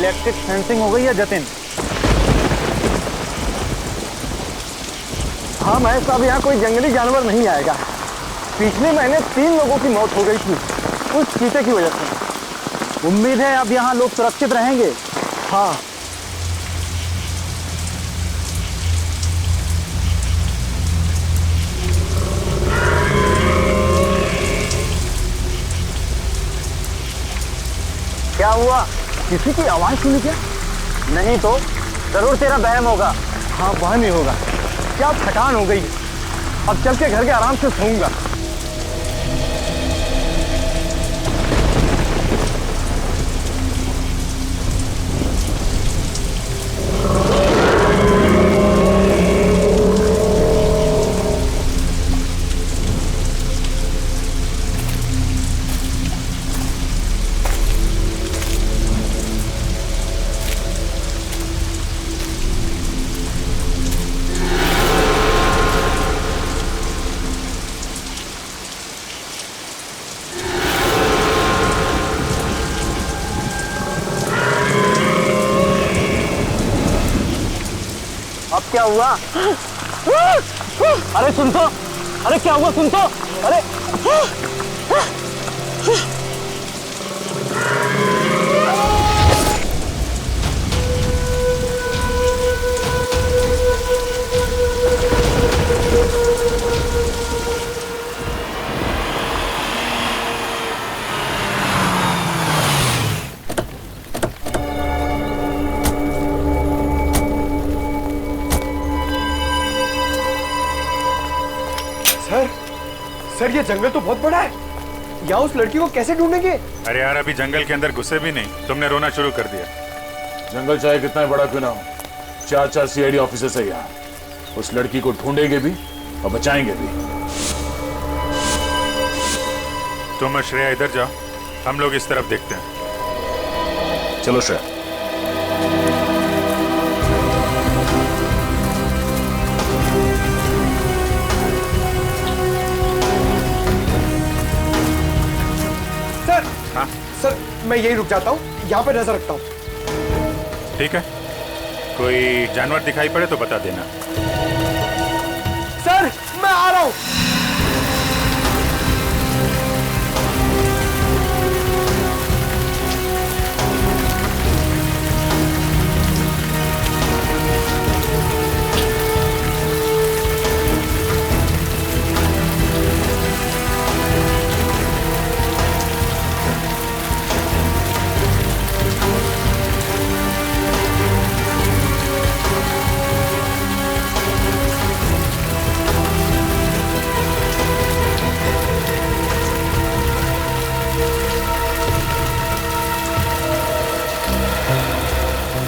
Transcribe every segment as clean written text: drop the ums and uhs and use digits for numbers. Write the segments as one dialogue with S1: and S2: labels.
S1: Electric fencing हो गई है जतिन?
S2: हाँ महेश साहब, यहाँ कोई जंगली जानवर नहीं आएगा। पिछले महीने 3 लोगों की मौत हो गई थी उस चीते की वजह से।
S1: उम्मीद है अब यहाँ लोग सुरक्षित रहेंगे।
S2: हाँ,
S1: क्या हुआ?
S2: किसी की आवाज सुनी क्या?
S1: नहीं तो जरूर तेरा बहम होगा।
S2: हाँ, वह नहीं होगा। क्या थकान हो गई, अब चल के घर के आराम से सोऊंगा।
S1: अब क्या हुआ? अरे सुन तो, अरे क्या हुआ सुन तो, अरे
S2: सर, ये जंगल तो बहुत बड़ा है। यहाँ उस लड़की को कैसे ढूंढेंगे?
S3: अरे यार, अभी जंगल के अंदर घुसे भी नहीं, तुमने रोना शुरू कर दिया।
S4: जंगल चाहे कितना बड़ा क्यों ना हो, 4 सीआईडी ऑफिसर्स है यहाँ। उस लड़की को ढूंढेंगे भी और बचाएंगे भी।
S3: तुम और श्रेया इधर जाओ, हम लोग इस तरफ देखते हैं।
S4: चलो श्रेया।
S2: सर, मैं यही रुक जाता हूँ, यहाँ पे नजर रखता हूँ।
S3: ठीक है, कोई जानवर दिखाई पड़े तो बता देना।
S2: सर, मैं आ रहा हूँ।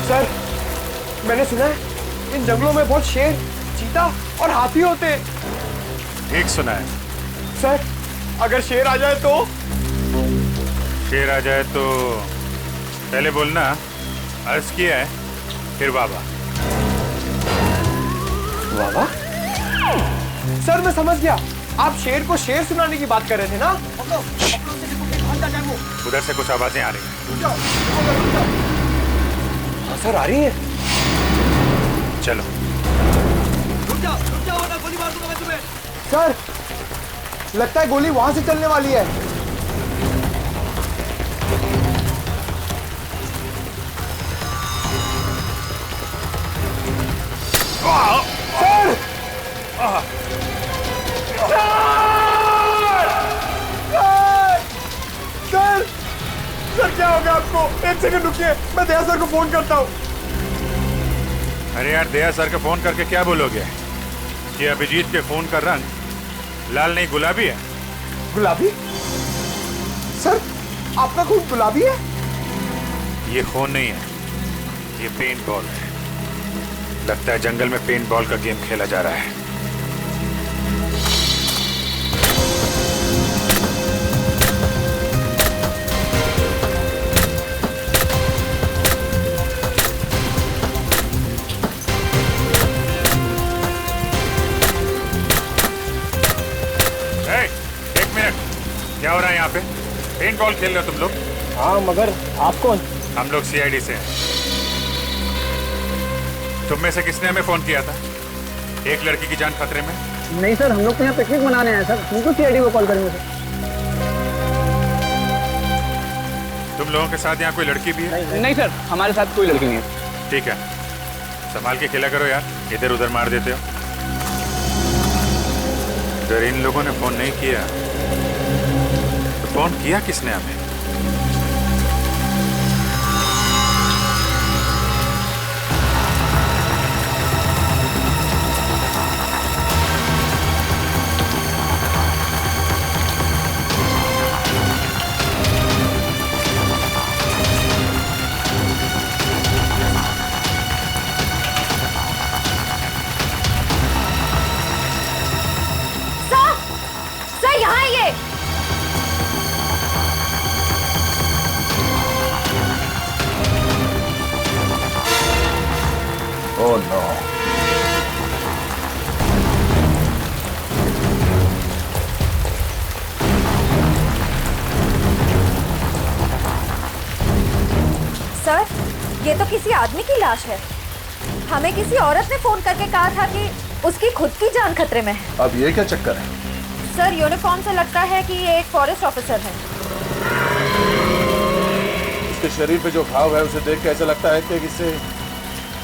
S2: सर, मैंने सुना है इन जंगलों में बहुत शेर, चीता और हाथी होते हैं।
S3: ठीक सुना है।
S2: सर, अगर शेर आ जाए तो?
S3: शेर आ जाए तो पहले बोलना अर्ज किया है, फिर बाबा।
S2: बाबा? सर, मैं समझ गया, आप शेर को शेर सुनाने की बात कर रहे थे ना?
S3: उधर से कुछ आवाजें आ रही हैं।
S2: हाँ सर, आ रही है।
S3: चलो।
S5: रुक जाओ वरना गोली मार दूंगा मैं तुम्हें।
S2: सर, लगता है गोली वहां से चलने वाली है। सर! सर! सर, क्या हो गया आपको? 1 सेकंड रुकिए, मैं दया सर को फोन करता हूँ।
S3: अरे यार, दया सर को फोन करके क्या बोलोगे? ये अभिजीत के फोन का रंग लाल नहीं गुलाबी है।
S2: गुलाबी? सर, आपका खून गुलाबी है?
S3: ये खून नहीं है, ये पेंट बॉल है। लगता है जंगल में पेंट बॉल का गेम खेला जा रहा है। एक मिनट, क्या हो रहा है यहाँ पे? पेंट बॉल खेल रहे हो तुम लोग?
S2: हाँ, मगर आप कौन?
S3: हम लोग सीआईडी से हैं। तुम में से किसने हमें फोन किया था? एक लड़की की जान खतरे में।
S1: नहीं सर, हम लोग तो यहाँ पिकनिक मनाने आए सर, तुमको सीआईडी को कॉल करेंगे सर।
S3: तुम लोगों के साथ यहाँ कोई लड़की भी है?
S1: नहीं सर, हमारे साथ कोई लड़की नहीं है।
S3: ठीक है, संभाल के खेला करो यार, इधर उधर मार देते हो। अगर इन लोगों ने फोन नहीं किया तो फोन किया किसने हमें?
S4: Oh no.
S6: सर, ये तो किसी आदमी की लाश है। हमें किसी औरत ने फोन करके कहा था कि उसकी खुद की जान खतरे में है।
S4: अब ये क्या चक्कर है?
S6: सर, यूनिफॉर्म से लगता है कि ये एक फॉरेस्ट ऑफिसर है।
S4: उसके शरीर पे जो घाव है उसे देख के ऐसा लगता है कि किसी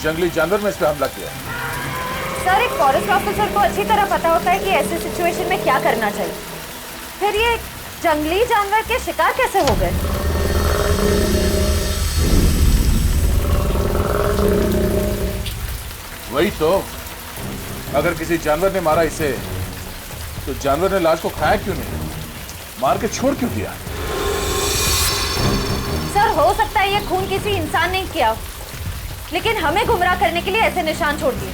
S4: जंगली जानवर ने इस पे हमला किया।
S6: सर, एक फॉरेस्ट ऑफिसर को अच्छी तरह पता होता है कि ऐसे सिचुएशन में क्या करना चाहिए। फिर ये जंगली जानवर के शिकार कैसे हो गए?
S4: वही तो, अगर किसी जानवर ने मारा इसे तो जानवर ने लाश को खाया क्यों नहीं, मार के छोड़ क्यों दिया?
S6: सर, हो सकता है ये खून किसी इंसान ने किया, लेकिन हमें गुमराह करने के लिए ऐसे निशान छोड़ दिए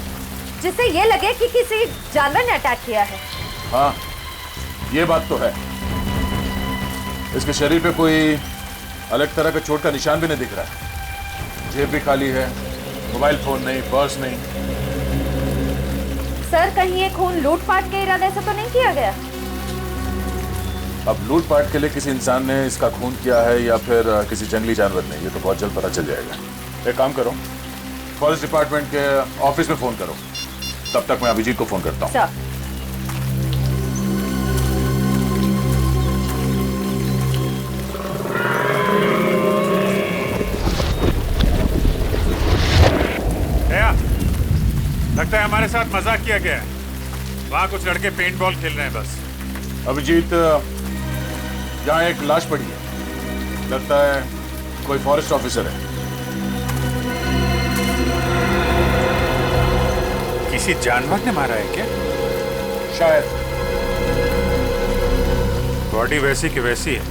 S6: जिससे ये लगे कि किसी जानवर ने अटैक किया है।
S4: हाँ, ये बात तो है। इसके शरीर पे कोई अलग तरह का चोट का निशान भी नहीं दिख रहा है। जेब भी खाली है, मोबाइल फोन नहीं, पर्स नहीं।
S6: सर, कहीं ये खून लूटपाट के इरादे से तो नहीं किया गया?
S4: अब लूटपाट के लिए किसी इंसान ने इसका खून किया है या फिर किसी जंगली जानवर ने, ये तो बहुत जल्द पता चल जाएगा। एक काम करो, फॉरेस्ट डिपार्टमेंट के ऑफिस में फोन करो, तब तक मैं अभिजीत को फोन करता हूँ।
S6: सर,
S3: लगता है हमारे साथ मजाक किया गया है। वहां कुछ लड़के पेंट बॉल खेल रहे हैं बस।
S4: अभिजीत, यहाँ एक लाश पड़ी है, लगता है कोई फॉरेस्ट ऑफिसर है।
S3: किसी जानवर ने मारा है क्या?
S4: शायद।
S3: बॉडी वैसी की वैसी है,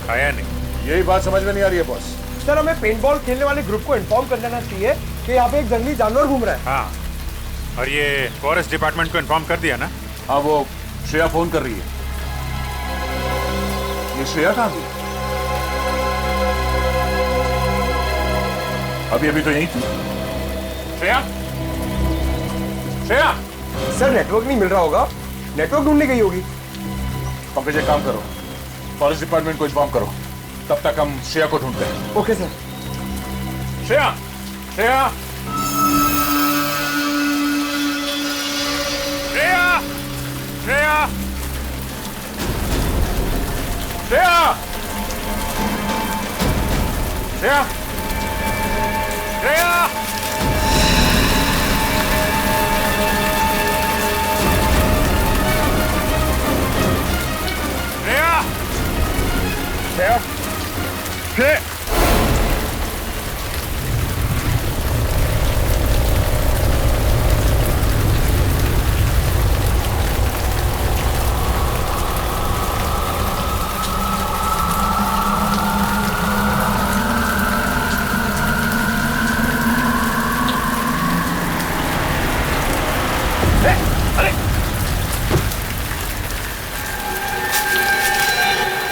S3: खाया नहीं।
S4: यही बात समझ में नहीं आ रही है बॉस।
S2: सर, हमें पेंटबॉल खेलने वाले ग्रुप को इन्फॉर्म कर देना चाहिए कि यहाँ पे एक जंगली जानवर घूम रहा है।
S3: हाँ, और ये फॉरेस्ट डिपार्टमेंट को इन्फॉर्म कर दिया ना?
S4: हाँ, वो श्रेया फोन कर रही है। ये श्रेया कहाँ गई? अभी तो यही थी। श्रेया, श्रेया।
S2: सर, नेटवर्क नहीं मिल रहा होगा, नेटवर्क ढूंढने गई होगी।
S4: पंकज, एक काम करो, फॉरेस्ट डिपार्टमेंट को इन्फॉर्म करो, तब तक हम श्रेया को ढूंढते हैं।
S2: Okay sir.
S4: श्रेया, श्रेया,
S3: श्रेया, श्रेया,
S4: श्रेया, श्रेया,
S3: श्रेया।
S4: श्रेया, श्रेया।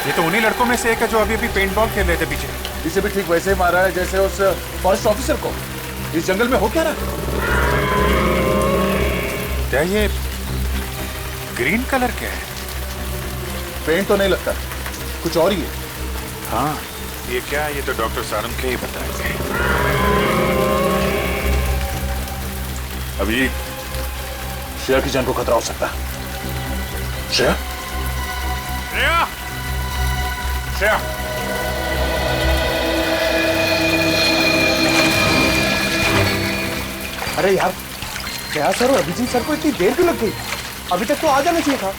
S3: ये तो उन्हीं लड़कों में से एक है जो अभी अभी पेंट बॉल खेल रहे थे पीछे।
S4: इसे भी ठीक वैसे ही मारा है जैसे उस फॉरेस्ट ऑफिसर को। इस जंगल में हो क्या रहा?
S3: क्या ये ग्रीन कलर क्या है?
S4: पेंट तो नहीं लगता, कुछ और ही है।
S3: हाँ, ये क्या है? ये तो डॉक्टर सारंग के ही बताएंगे।
S4: अभी श्रेया की जान को खतरा हो सकता है। श्रेया,
S3: श्रेया, श्रेया,
S2: अरे यार, क्या सर और अभिजीत सर को इतनी देर क्यों लग गई? अभी तक तो आ जाना चाहिए था।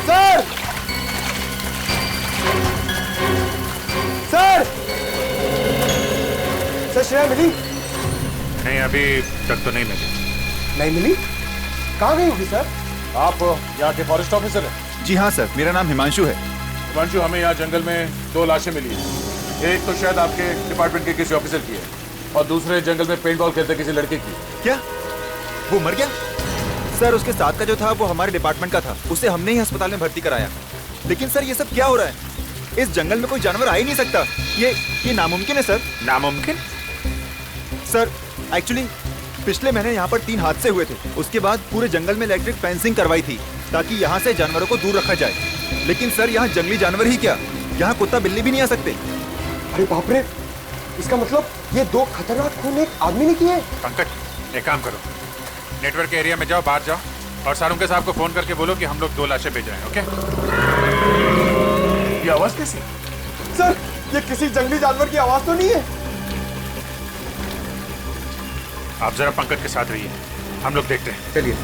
S2: सर, सर, सर श्रेया मिली?
S3: नहीं, अभी तक तो नहीं मिली।
S2: नहीं मिली? कहाँ गई होगी सर?
S4: आप यहाँ के फॉरेस्ट ऑफिसर हैं?
S7: जी हाँ सर, मेरा नाम हिमांशु है।
S4: हिमांशु, हमें यहाँ जंगल में 2 लाशें मिली हैं। एक तो शायद आपके डिपार्टमेंट के किसी ऑफिसर की है और दूसरे जंगल में पेंट बॉल खेलते किसी लड़के की।
S7: क्या वो मर गया? सर उसके साथ का जो था वो हमारे डिपार्टमेंट का था, उसे हमने ही अस्पताल में भर्ती कराया। लेकिन सर ये सब क्या हो रहा है? इस जंगल में कोई जानवर आ ही नहीं सकता। ये नामुमकिन है सर।
S3: नामुमकिन?
S7: सर एक्चुअली पिछले महीने यहाँ पर 3 हादसे हुए थे। उसके बाद पूरे जंगल में इलेक्ट्रिक फेंसिंग करवाई थी ताकि यहाँ से जानवरों को दूर रखा जाए। लेकिन सर यहाँ जंगली जानवर ही क्या, यहाँ कुत्ता बिल्ली भी नहीं आ सकते।
S2: अरे बाप रे, इसका मतलब ये 2 खतरनाक खून एक आदमी ने किए।
S3: पंकज, एक काम करो, नेटवर्क के एरिया में जाओ, बाहर जाओ और सारुंके साहब को फोन करके बोलो कि हम लोग 2 लाशें भेज रहे हैं। ओके?
S4: ये आवाज कैसी?
S2: सर ये किसी जंगली जानवर की आवाज तो नहीं है?
S3: आप जरा पंकज के साथ रहिए, हम लोग देखते हैं।
S2: चलिए।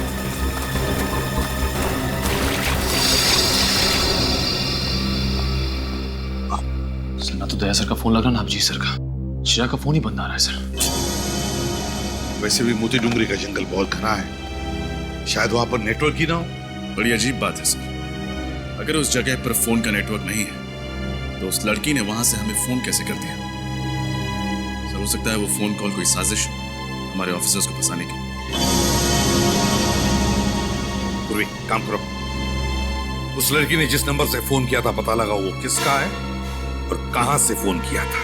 S8: ना तो दया सर का फोन लग रहा ना अभिजीत सर का। श्रेया का फोन ही बंद आ रहा है सर।
S9: वैसे भी मोती डूंगरी का जंगल बहुत घना है, शायद वहां पर नेटवर्क ही ना हो।
S8: बड़ी अजीब बात है सर। अगर उस जगह पर फोन का नेटवर्क नहीं है तो उस लड़की ने वहां से हमें फोन कैसे कर दिया? सर हो सकता है वो फोन कॉल कोई साजिश हो हमारे ऑफिसर्स को फंसाने की।
S9: पूर्वी, काम करो, उस लड़की ने जिस नंबर से फोन किया था पता लगा वो किसका है और कहां से फोन किया था।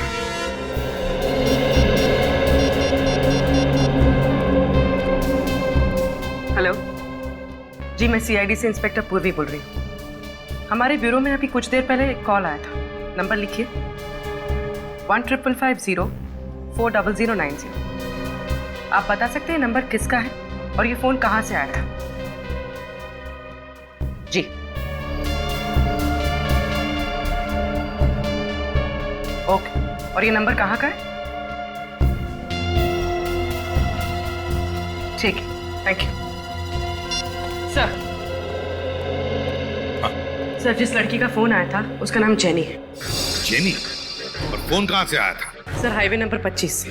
S10: हेलो जी, मैं सीआईडी से इंस्पेक्टर पूर्वी बोल रही हूँ। हमारे ब्यूरो में अभी कुछ देर पहले एक कॉल आया था। नंबर लिखिए 1550 आप बता सकते हैं नंबर किसका है और ये फोन कहाँ से आया था? जी ओके, और ये नंबर कहाँ का है? ठीक है, थैंक यू सर। सर जिस लड़की का फोन आया था उसका नाम जेनी है।
S9: जेनी? और फोन कहां से आया था?
S10: सर हाईवे नंबर 25 से।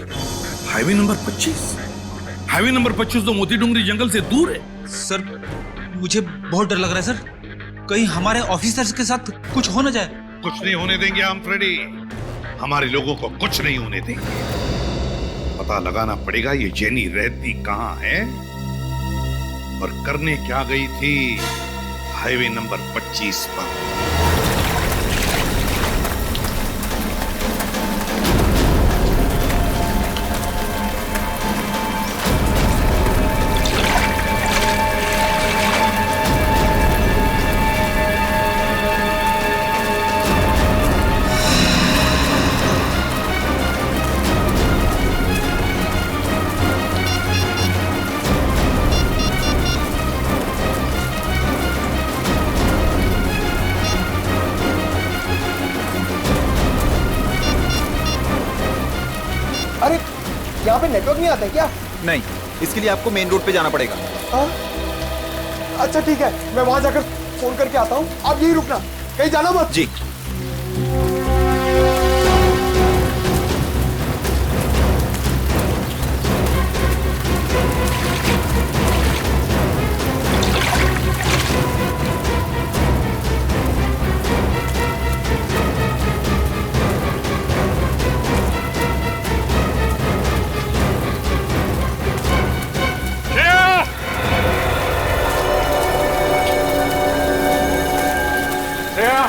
S9: Highway number 25? हाईवे नंबर 25 तो मोती डूंगरी जंगल से दूर है।
S5: सर मुझे बहुत डर लग रहा है सर, कहीं हमारे ऑफिसर्स के साथ कुछ हो न जाए।
S9: कुछ नहीं होने देंगे हम फ्रेडी, हमारे लोगों को कुछ नहीं होने देंगे। पता लगाना पड़ेगा ये जेनी रहती कहां है और करने क्या गई थी हाईवे नंबर 25 पर।
S2: अरे यहाँ पे नेटवर्क नहीं आता है क्या?
S7: नहीं, इसके लिए आपको मेन रोड पे जाना पड़ेगा।
S2: अच्छा ठीक है, मैं वहां जाकर फोन करके आता हूँ, आप यही रुकना, कहीं जाना मत।
S7: जी।
S3: श्रेया!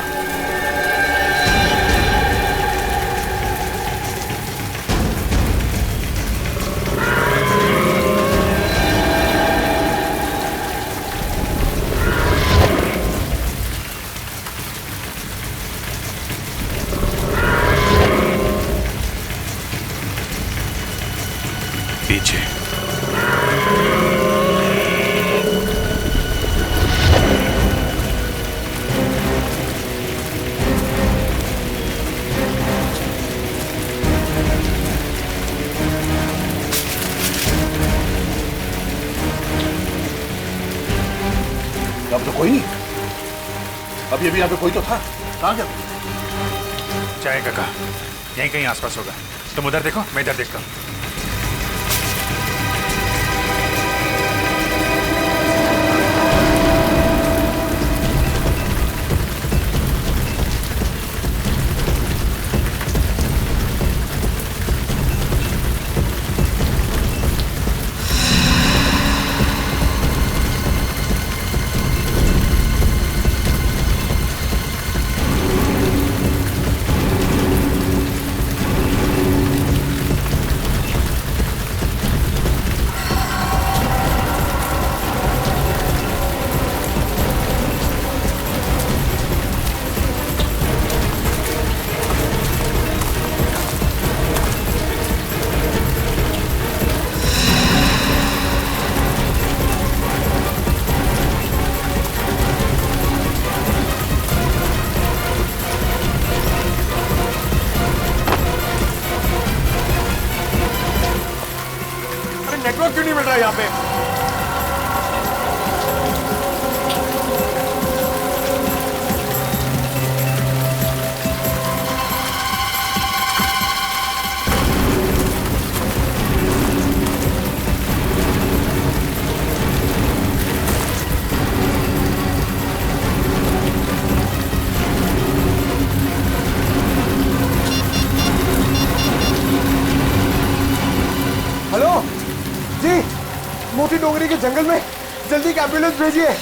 S4: अब तो कोई नहीं। अभी अभी यहाँ पे कोई तो था, कहाँ गया?
S3: चाय काका यहीं कहीं आसपास होगा। तुम उधर देखो, मैं इधर देखता हूँ।
S2: नेटवर्क क्यों नहीं मिल रहा यहाँ पे? हेलो जी, मोती डोंगरी के जंगल में जल्दी एक एम्बुलेंस भेजिए।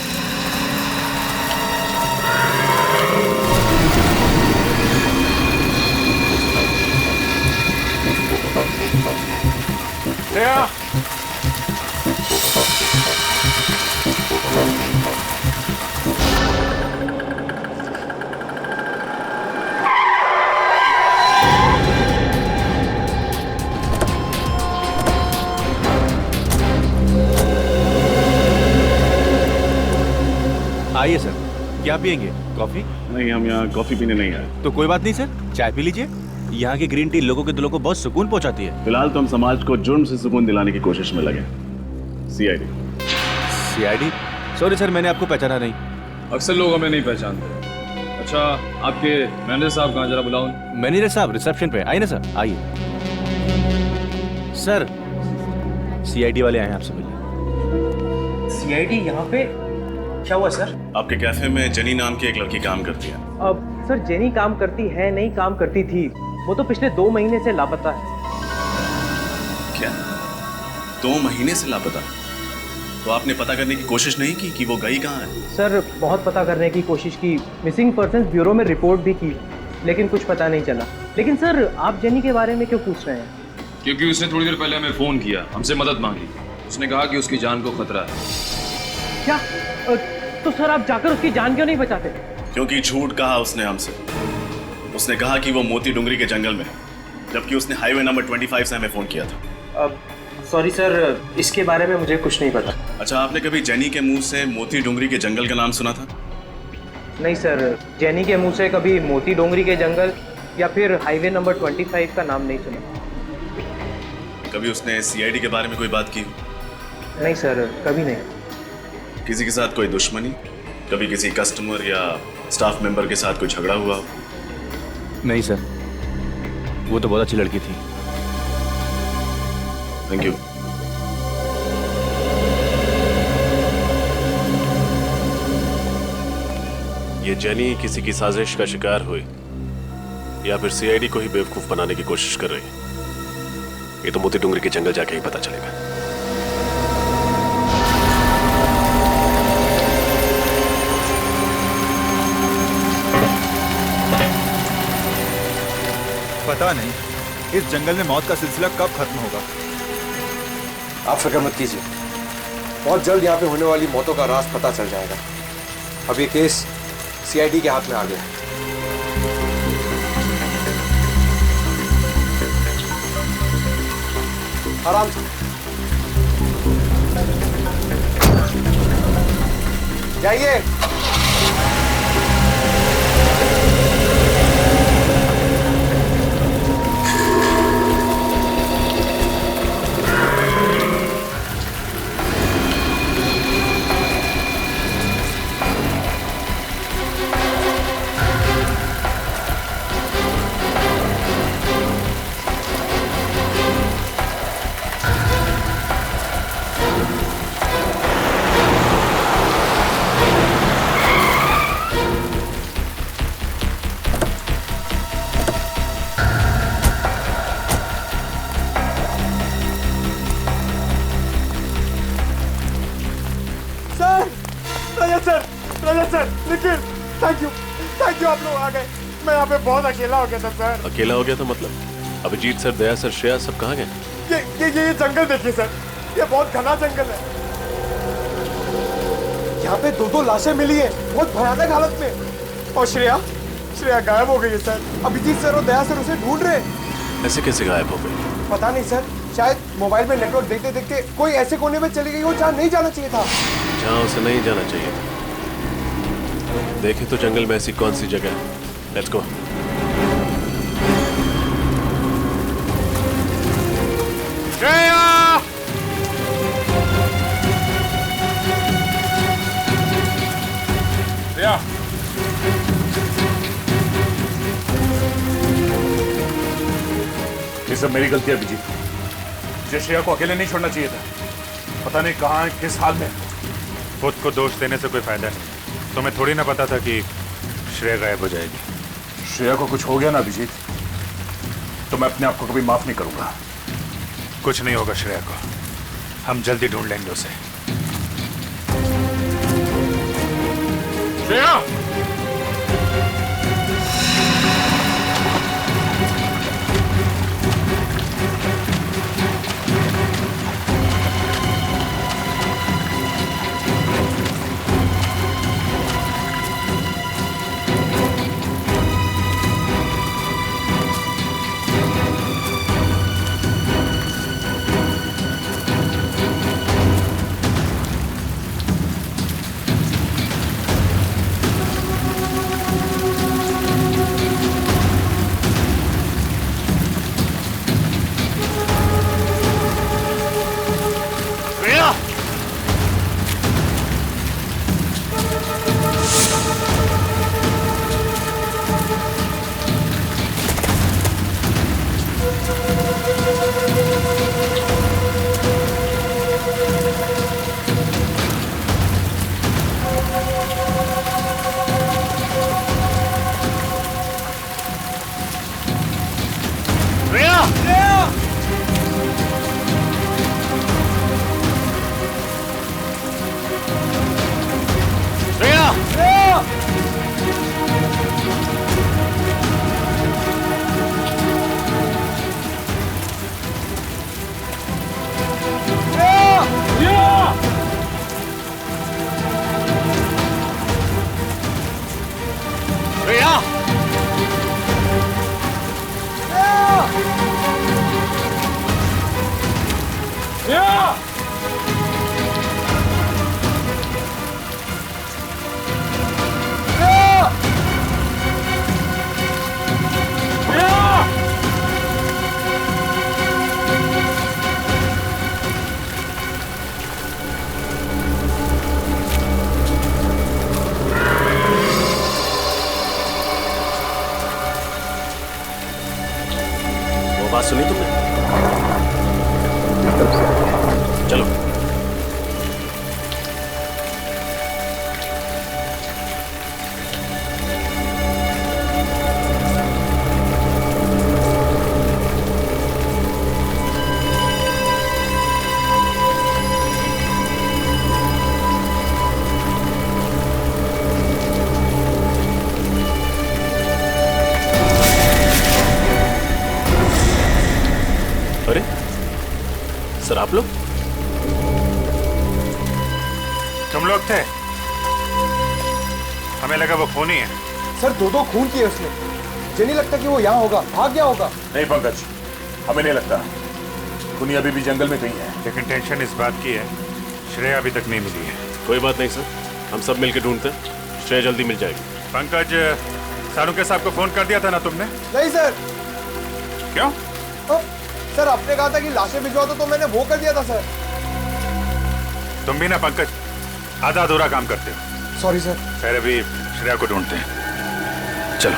S11: आइए सर, क्या पियेंगे? कॉफी?
S8: नहीं, हम यहाँ कॉफी पीने नहीं आए।
S11: तो कोई बात नहीं सर, चाय पी लीजिए। यहाँ की ग्रीन टी लोगों के दिलों को बहुत सुकून पहुँचाती है।
S8: फिलहाल तो हम समाज को जुर्म से सुकून दिलाने की कोशिश में लगे। सीआईडी।
S11: सीआईडी? सॉरी सर, मैंने आपको पहचाना नहीं।
S12: अक्सर लोग हमें नहीं पहचानते। अच्छा, आपके मैनेजर साहब कहाँ, जरा बुलाओ।
S11: मैनेजर साहब रिसेप्शन पे। आइए ना सर, आइए। सर, सीआईडी वाले आए हैं आपसे मिलने।
S13: सीआईडी यहाँ पे? क्या हुआ सर?
S8: आपके कैफे में जेनी नाम की एक लड़की काम करती है।
S13: अब सर, जेनी काम करती है नहीं, काम करती थी। वो तो पिछले 2 महीने से लापता है।
S8: क्या? 2 महीने से लापता? तो आपने पता करने की कोशिश नहीं की कि वो गई कहाँ है?
S13: सर, बहुत पता करने की कोशिश की, मिसिंग पर्सन्स ब्यूरो में रिपोर्ट भी की, लेकिन कुछ पता नहीं चला। लेकिन सर, आप जेनी के बारे में क्यों पूछ रहे हैं?
S12: क्योंकि उसने थोड़ी देर पहले हमें फोन किया, हमसे मदद मांगी। उसने कहा कि उसकी जान को खतरा है।
S13: क्या? तो सर, आप जाकर उसकी जान क्यों नहीं बचाते?
S8: क्योंकि झूठ कहा उसने हमसे। उसने कहा कि वो मोती डुंगरी के जंगल में, जबकि उसने हाईवे नंबर 25 से हमें फोन किया था।
S13: सॉरी सर, इसके बारे में मुझे कुछ नहीं पता।
S8: अच्छा, आपने कभी जेनी के मुंह से मोती डुंगरी के जंगल का नाम सुना था?
S13: नहीं सर, जेनी के मुंह से कभी मोती डोंगरी के जंगल या फिर हाईवे नंबर 25 का नाम नहीं सुना।
S8: कभी उसने सीआईडी के बारे में कोई बात की?
S13: नहीं सर, कभी नहीं।
S8: किसी के साथ कोई दुश्मनी? कभी किसी कस्टमर या स्टाफ मेंबर के साथ कोई झगड़ा हुआ हो?
S11: नहीं सर, वो तो बहुत अच्छी लड़की थी।
S8: Thank you.
S14: ये जेनी किसी की साजिश का शिकार हुई या फिर सीआईडी को ही बेवकूफ बनाने की कोशिश कर रही है, ये तो मोती डुंगरी के जंगल जाके ही पता चलेगा।
S7: पता नहीं इस जंगल में मौत का सिलसिला कब खत्म होगा।
S2: आप फिक्र मत कीजिए, बहुत जल्द यहाँ पे होने वाली मौतों का राज पता चल जाएगा। अब ये केस सीआईडी के हाथ में आ गया। आराम से जाइए।
S15: सर लेकिन थैंक यू आप लोग आ गए। मैं यहाँ पे बहुत अकेला हो गया था सर।
S14: अकेला हो गया था मतलब? अभिजीत सर, दया सर, श्रेया सब कहाँ गए?
S15: ये जंगल देखिए सर, ये बहुत घना जंगल है। यहाँ पे दो लाशें मिली है बहुत भयानक हालत में, और श्रेया गायब हो गई है सर। अभिजीत सर और दया सर उसे ढूंढ रहे हैं।
S14: ऐसे कैसे गायब हो गई?
S15: पता नहीं सर, शायद मोबाइल में नेटवर्क देखते देखते कोई ऐसे कोने में चली गई हो जहाँ नहीं जाना चाहिए था।
S14: जहाँ उसे नहीं जाना चाहिए था। देखे तो जंगल में ऐसी कौन सी जगह है? Let's go.
S3: श्रेया!
S4: श्रेया! ये सब मेरी गलती है अभिजीत। मुझे श्रेया को अकेले नहीं छोड़ना चाहिए था। पता नहीं कहाँ है, किस हाल में।
S3: खुद को दोष देने से कोई फायदा नहीं। तुम्हें थोड़ी ना पता था कि श्रेया गायब हो जाएगी।
S4: श्रेया को कुछ हो गया ना अभिजीत, तो मैं अपने आप को कभी माफ नहीं करूंगा।
S3: कुछ नहीं होगा श्रेया को, हम जल्दी ढूंढ लेंगे उसे।
S4: श्रेया!
S14: बात सुनी तुमने? चलो। अरे सर, आप लोग?
S3: तुम लोग थे? हमें लगा वो खूनी है।
S15: सर दो खून किए उसने। मुझे नहीं लगता कि वो यहाँ होगा, भाग गया होगा।
S4: नहीं पंकज, हमें नहीं लगता। खूनी अभी भी जंगल में कहीं है।
S3: लेकिन टेंशन इस बात की है, श्रेया अभी तक नहीं मिली है।
S14: कोई बात नहीं सर, हम सब मिलकर ढूंढते हैं, श्रेया जल्दी मिल जाएगी।
S3: पंकज, सारुके साहब को फोन कर दिया था ना तुमने?
S15: नहीं सर।
S3: क्यों?
S15: सर आपने कहा था कि लाशें भिजवा दो, तो मैंने वो कर दिया था सर।
S3: तुम भी ना पंकज आधा अधूरा काम करते हो।
S15: Sorry sir.
S3: खैर अभी श्रेया को ढूंढते हैं, चलो।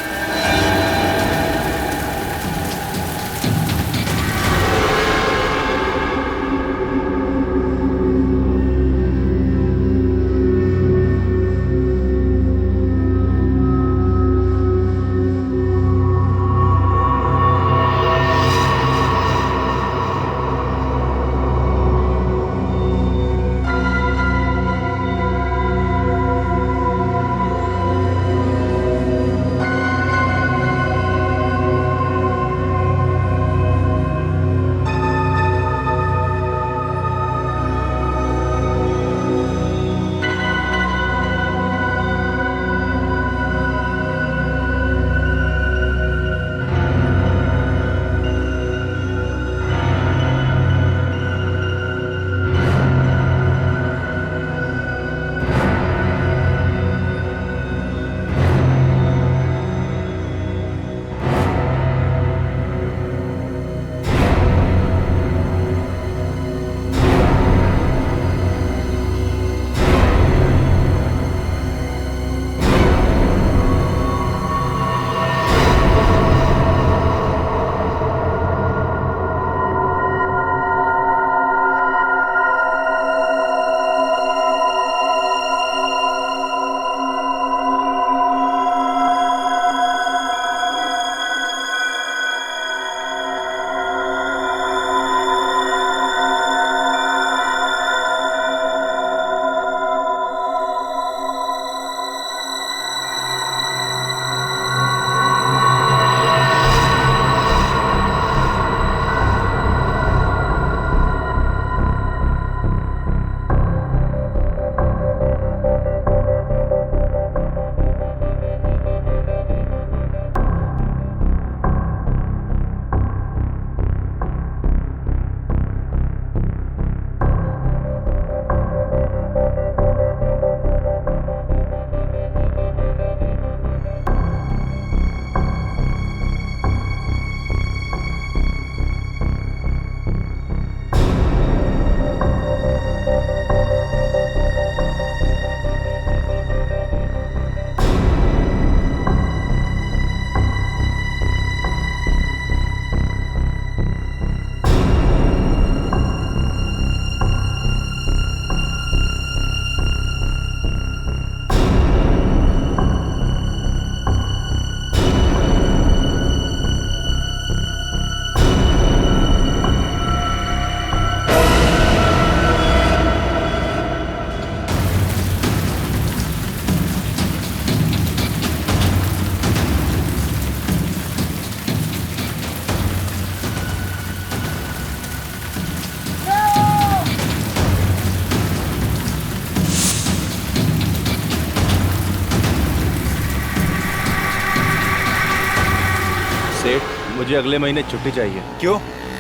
S11: मुझे अगले महीने छुट्टी चाहिए।
S7: क्यों?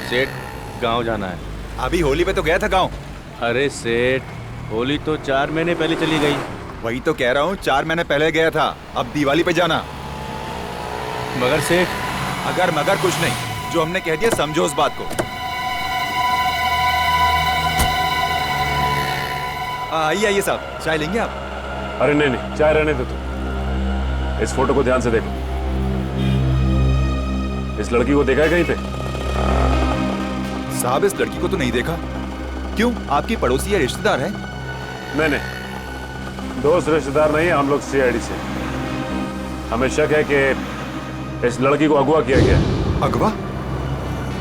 S11: सेठ, गांव जाना है।
S7: अभी होली पे तो गया था गांव।
S11: अरे सेठ, होली तो 4 महीने पहले चली गई।
S7: वही तो कह रहा हूँ, 4 महीने पहले गया था, अब दिवाली पे जाना।
S11: मगर सेठ,
S7: अगर मगर कुछ नहीं, जो हमने कह दिया समझो उस बात को। आइए आइए साहब, चाय लेंगे आप?
S14: अरे नहीं नहीं, चाय रहने दो तुम। इस फोटो को ध्यान से देखो। इस लड़की को देखा है कहीं पे?
S7: साहब, इस लड़की को तो नहीं देखा। क्यों, आपकी पड़ोसी या रिश्तेदार है?
S14: नहीं नहीं, दोस्त रिश्तेदार नहीं, हम लोग सीआईडी से। हमें शक है कि इस लड़की को अगवा किया गया।
S7: अगवा?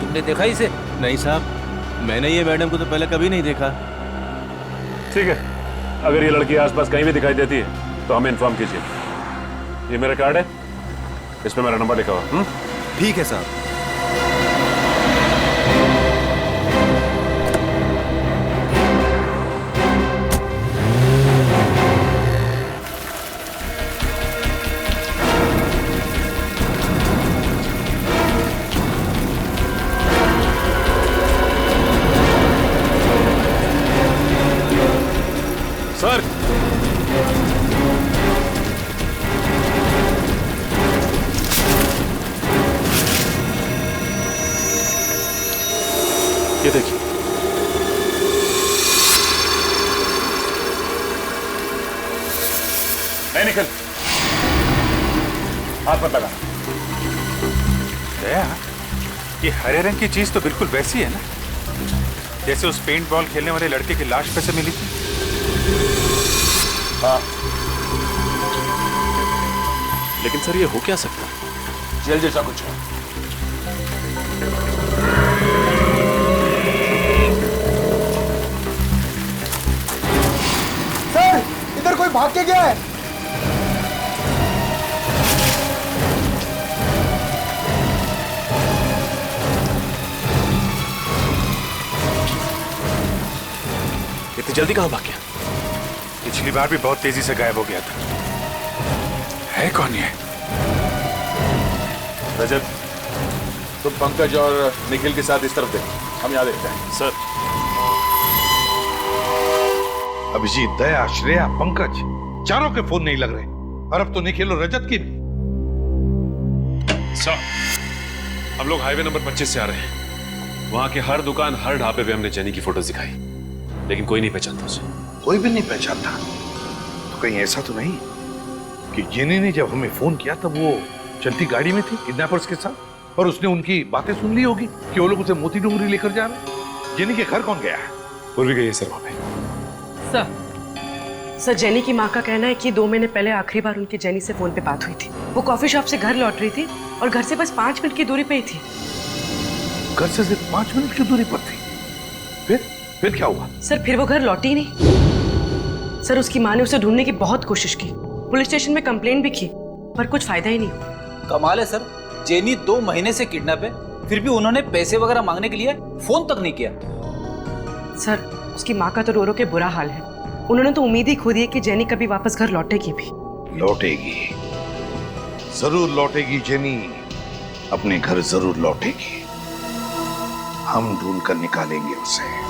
S11: तुमने देखा इसे? नहीं साहब, मैंने ये मैडम को तो पहले कभी नहीं देखा।
S14: ठीक है, अगर ये लड़की आसपास कहीं भी दिखाई देती है तो हमें इन्फॉर्म कीजिए। ये मेरा कार्ड है, इस पे मेरा नंबर लिखा हुआ।
S7: ठीक है साहब।
S14: सर, ये देखिए।
S4: नहीं निकल, हाथ मत लगा।
S3: दया, ये हरे रंग की चीज तो बिल्कुल वैसी है ना जैसे उस पेंट बॉल खेलने वाले लड़के की लाश पे से मिली थी।
S14: हाँ, लेकिन सर ये हो क्या सकता है?
S4: जेल जैसा कुछ है।
S15: सर, इधर कोई भाग के गया है।
S14: इतनी जल्दी कहां भाग गया?
S3: पिछली बार भी बहुत तेजी से गायब हो गया था। है कौन ये?
S4: रजत, तुम पंकज और निखिल के साथ इस तरफ देखो, हम यहाँ देखते हैं।
S14: सर,
S9: अभिजीत, दया, श्रेया, पंकज, चारों के फोन नहीं लग रहे, और अब तो निखिल और रजत की भी।
S12: सर, हम लोग हाईवे नंबर 25 से आ रहे हैं। वहां के हर दुकान, हर ढाबे पे हमने जेनी की फोटोज दिखाई, लेकिन कोई नहीं पहचानता उसे।
S9: कोई भी नहीं पहचानता? तो कहीं ऐसा तो नहीं कि जेनी ने जब हमें फोन किया तब वो चलती गाड़ी में थी किडनैपर्स के साथ, और उसने उनकी बातें सुन ली होगी कि वो लोग उसे मोती डोंगरी लेकर जा रहे हैं। जेनी के घर कौन गया है?
S12: पूर्वी गई है सर वहां पे।
S10: सर, जेनी की माँ का कहना है कि 2 महीने पहले आखिरी बार उनकी जेनी से फोन पे बात हुई थी। वो कॉफी शॉप से घर लौट रही थी और घर से बस 5 मिनट की दूरी पे ही थी।
S9: घर से सिर्फ 5 मिनट की दूरी पर थी? फिर क्या हुआ?
S10: सर, फिर वो घर लौटी ही नहीं। सर, उसकी माँ ने उसे ढूंढने की बहुत कोशिश की, पुलिस स्टेशन में कंप्लेंट भी की, पर कुछ फायदा ही नहीं हुआ।
S5: कमाल है सर, जेनी 2 महीने से किडनैप है, फिर भी उन्होंने पैसे वगैरह मांगने के लिए फोन तक नहीं किया।
S10: सर, उसकी माँ का तो रो रो के बुरा हाल है। उन्होंने तो उम्मीद ही खो दी है कि जेनी कभी वापस घर लौटेगी भी।
S9: लौटेगी, जरूर लौटेगी जेनी, अपने घर जरूर लौटेगी। हम ढूंढ कर निकालेंगे उसे।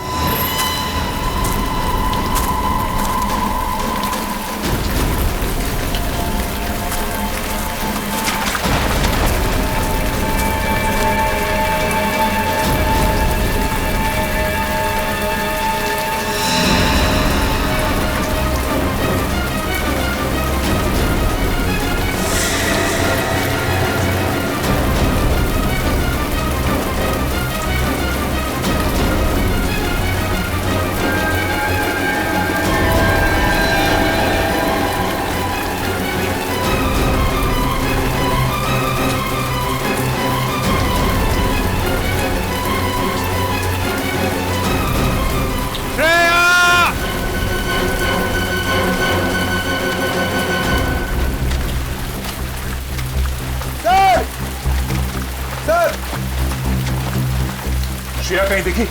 S4: श्रेया कहीं दिखी?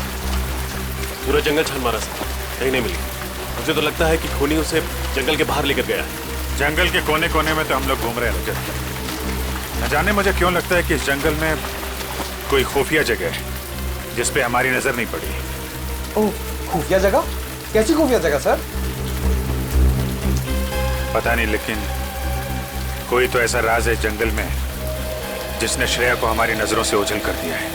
S14: पूरा जंगल छान मारा सर, कहीं नहीं मिली। मुझे तो लगता है कि खूनी उसे जंगल के बाहर लेकर गया है।
S3: जंगल के कोने कोने में तो हम लोग घूम रहे हैं रजत। न जाने मुझे क्यों लगता है कि इस जंगल में कोई खुफिया जगह है जिस पे हमारी नजर नहीं पड़ी।
S2: ओह, खुफिया जगह? कैसी खुफिया जगह सर?
S3: पता नहीं, लेकिन कोई तो ऐसा राज है जंगल में जिसने श्रेया को हमारी नजरों से ओझल कर दिया है।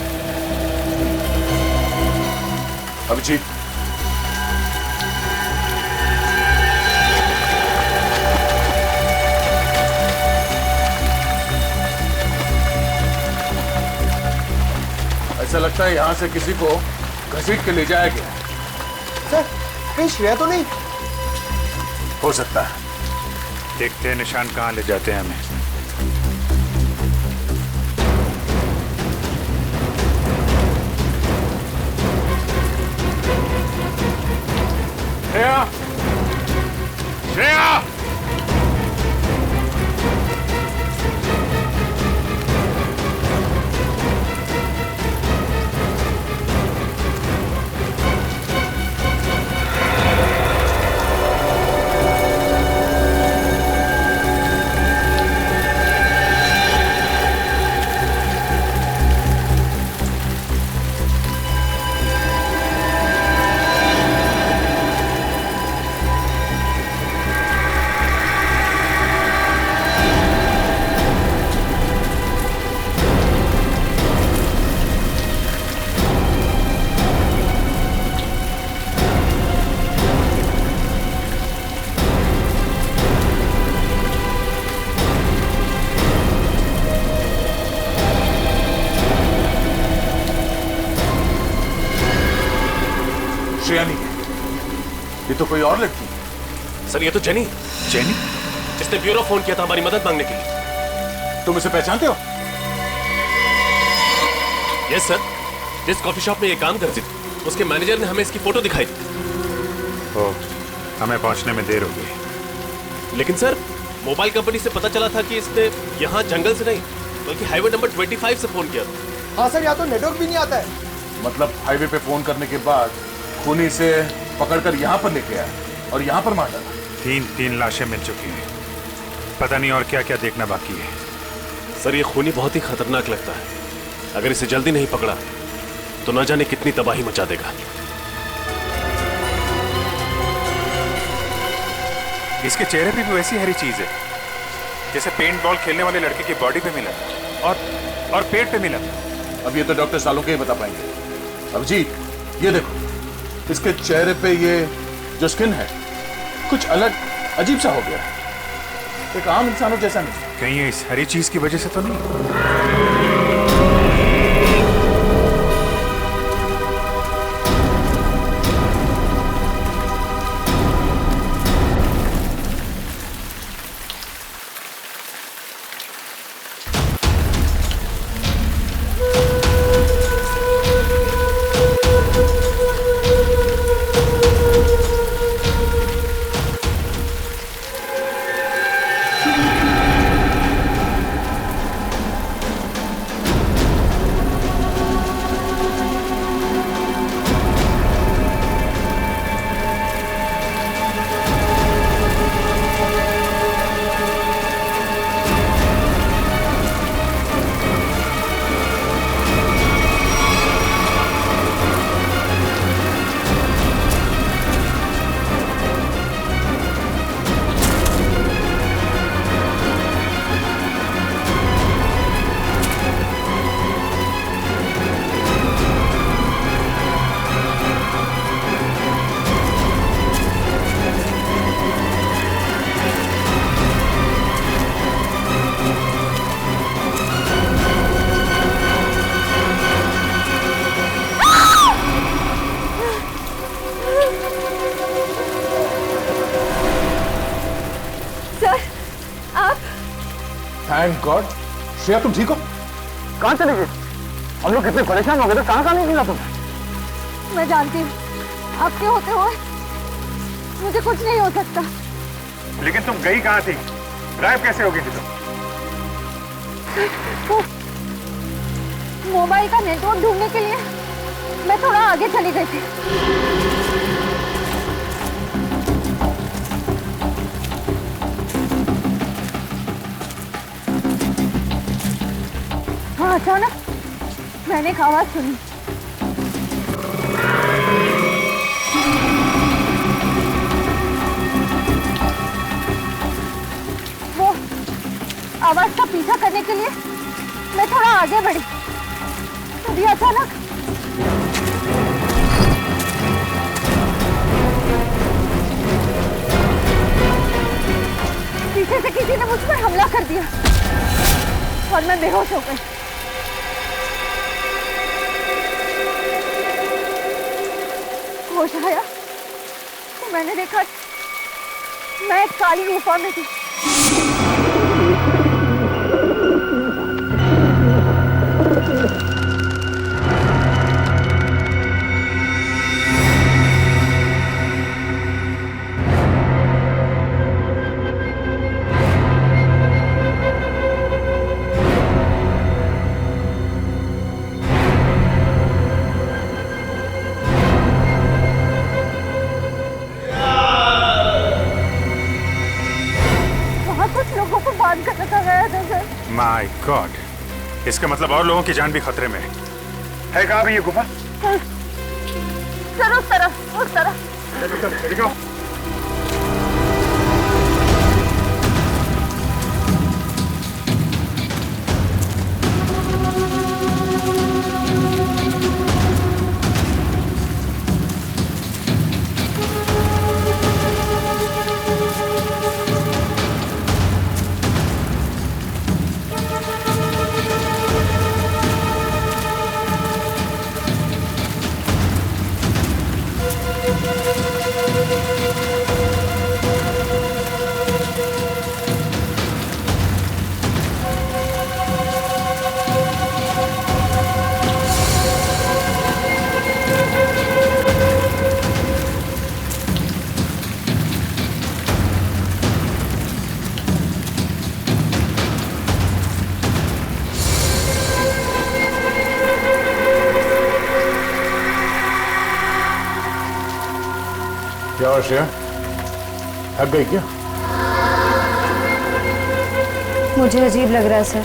S4: अभिजीत, ऐसा लगता है यहां से किसी को घसीट के ले जाया गया।
S15: सर, कहीं श्रेया तो नहीं?
S4: हो सकता है।
S3: देखते हैं निशान कहां ले जाते हैं हमें।
S4: श्रेया! श्रेया! श्रेया नहीं, ये तो कोई और लड़की।
S14: सर ये तो जेनी।
S3: जेनी?
S14: जिसने ब्यूरो फोन किया था हमारी मदद मांगने के लिए।
S4: तुम इसे पहचानते हो?
S14: यस सर, जिस कॉफी शॉप में ये काम करती थी उसके मैनेजर ने हमें इसकी फोटो दिखाई थी।
S3: ओह, हमें पहुंचने में देर हो गई।
S14: लेकिन सर, मोबाइल कंपनी से पता चला था कि इसने यहाँ जंगल से नहीं बल्कि हाईवे नंबर 25 से फोन किया था।
S15: हाँ सर, यहाँ तो नेटवर्क भी नहीं आता है।
S4: मतलब हाईवे पे फोन करने के बाद खूनी से पकड़कर यहाँ पर लेके आया और यहाँ पर मार डाला।
S3: तीन लाशें मिल चुकी हैं, पता नहीं और क्या क्या देखना बाकी है।
S14: सर ये खूनी बहुत ही खतरनाक लगता है। अगर इसे जल्दी नहीं पकड़ा तो न जाने कितनी तबाही मचा देगा।
S3: इसके चेहरे पे भी वैसी हरी चीज है जैसे पेंट बॉल खेलने वाले लड़के की बॉडी पे मिला और पेट पे मिला।
S4: अब ये तो डॉक्टर सालों के ही बता पाएंगे। अभिजीत, ये देखो, इसके चेहरे पे ये जो स्किन है कुछ अलग अजीब सा हो गया है, एक आम इंसानों जैसा नहीं।
S3: कहीं इस हरी चीज की वजह से तो नहीं?
S4: Thank God. श्रेया, तुम ठीक हो?
S1: कहाँ चले गए? हम लोग कितने परेशान हो गए थे, कहाँ नहीं मिला तुम?
S6: मैं जानती हूँ आपके होते हुए मुझे कुछ नहीं हो सकता।
S3: लेकिन तुम गई कहाँ थी? गायब कैसे हो गई थी तुम?
S6: मोबाइल का नेटवर्क ढूंढने के लिए मैं थोड़ा आगे चली गई थी। हाँ, अचानक मैंने एक आवाज सुनी। वो आवाज का पीछा करने के लिए मैं थोड़ा आगे बढ़ी, तभी अचानक पीछे से किसी ने मुझ पर हमला कर दिया और मैं बेहोश हो गई। होश आया तो मैंने देखा मैं एक काली गुफा में थी।
S3: माय गॉड, इसका मतलब और लोगों की जान भी खतरे में है। कहाँ भी ये गुफा?
S6: सर उस तरफ।
S4: क्या हुआ श्रेया, थक गई क्या?
S6: मुझे अजीब लग रहा है सर।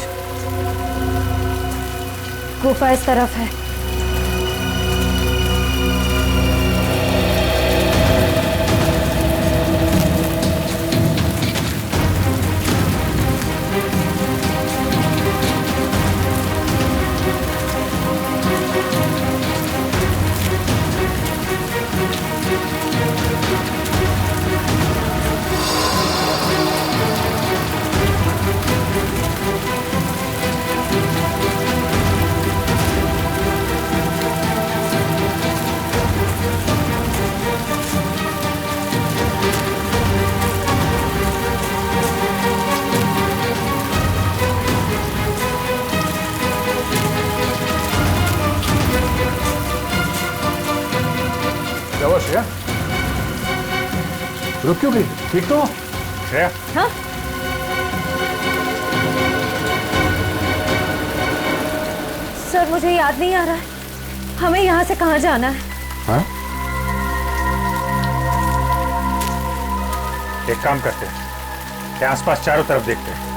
S6: गुफा इस तरफ है।
S4: क्या हुआ श्रेया, रुक क्यों गई? ठीक तो?
S3: श्रेया,
S6: हाँ? सर मुझे याद नहीं आ रहा है हमें यहाँ से कहाँ जाना है।
S4: हाँ?
S3: एक काम करते हैं, आसपास चारों तरफ देखते हैं।